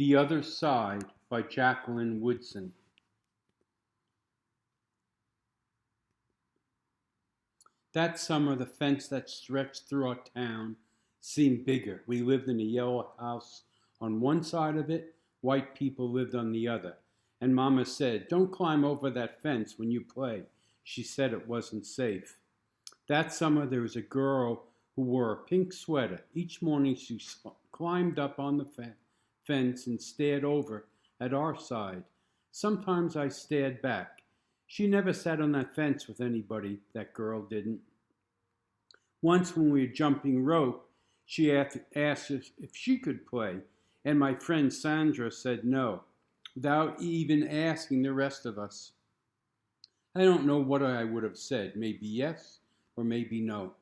The Other Side by Jacqueline Woodson. That summer, the fence that stretched through our town seemed bigger. We lived in a yellow house on one side of it, white people lived on the other. And Mama said, "Don't climb over that fence when you play." She said it wasn't safe. That summer, there was a girl who wore a pink sweater. Each morning, she climbed up on the fence and stared over at our side. Sometimes I stared back. She never sat on that fence with anybody, that girl didn't. Once when we were jumping rope, she asked if she could play, and my friend Sandra said no, without even asking the rest of us. I don't know what I would have said, maybe yes or maybe no.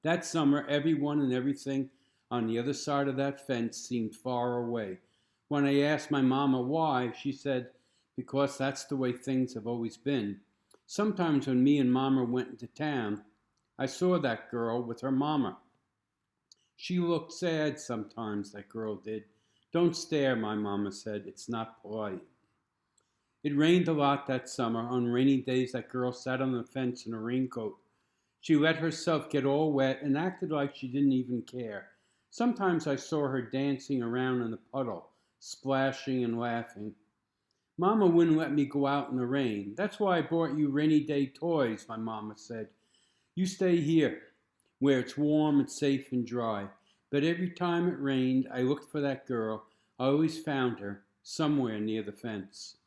That summer, everyone and everything on the other side of that fence seemed far away. When I asked my mama why, she said, "Because that's the way things have always been." Sometimes when me and Mama went into town, I saw that girl with her mama. She looked sad sometimes, that girl did. "Don't stare," my mama said. "It's not polite." It rained a lot that summer. On rainy days, that girl sat on the fence in a raincoat. She let herself get all wet and acted like she didn't even care. Sometimes I saw her dancing around in the puddle, splashing and laughing. "Mama wouldn't let me go out in the rain. That's why I bought you rainy day toys," my mama said. "You stay here, where it's warm and safe and dry." But every time it rained, I looked for that girl. I always found her, somewhere near the fence.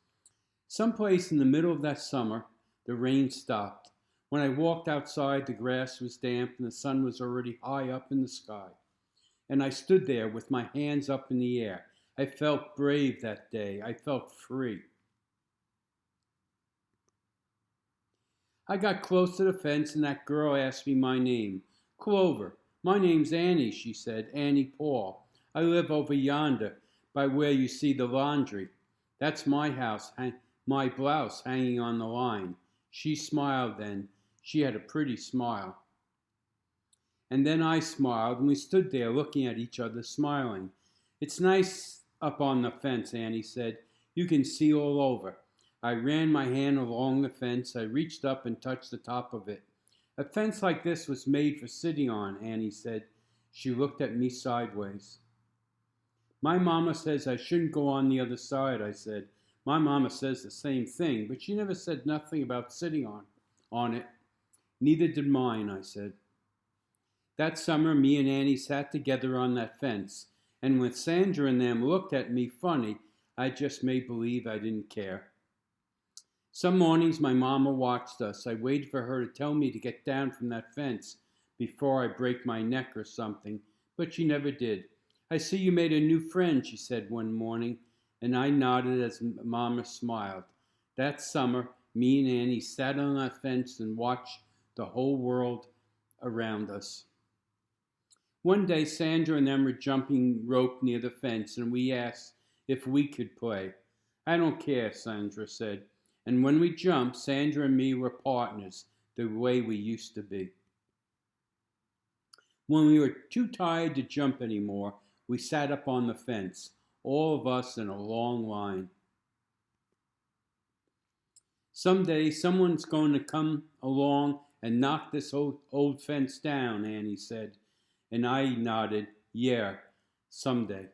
Someplace in the middle of that summer, the rain stopped. When I walked outside, the grass was damp and the sun was already high up in the sky. And I stood there with my hands up in the air. I felt brave that day. I felt free. I got close to the fence and that girl asked me my name. "Clover." "My name's Annie," she said. "Annie Paul. I live over yonder, by where you see the laundry. That's my house, my blouse hanging on the line." She smiled then. She had a pretty smile. And then I smiled, and we stood there looking at each other, smiling. "It's nice up on the fence," Annie said. "You can see all over." I ran my hand along the fence. I reached up and touched the top of it. "A fence like this was made for sitting on," Annie said. She looked at me sideways. "My mama says I shouldn't go on the other side," I said. "My mama says the same thing, but she never said nothing about sitting on it." "Neither did mine," I said. That summer, me and Annie sat together on that fence, and when Sandra and them looked at me funny, I just made believe I didn't care. Some mornings my mama watched us. I waited for her to tell me to get down from that fence before I break my neck or something, but she never did. "I see you made a new friend," she said one morning, and I nodded as Mama smiled. That summer, me and Annie sat on that fence and watched the whole world around us. One day, Sandra and them were jumping rope near the fence, and we asked if we could play. "I don't care," Sandra said. And when we jumped, Sandra and me were partners, the way we used to be. When we were too tired to jump anymore, we sat up on the fence, all of us in a long line. "Someday, someone's going to come along and knock this old fence down," Annie said. And I nodded, "Yeah, someday."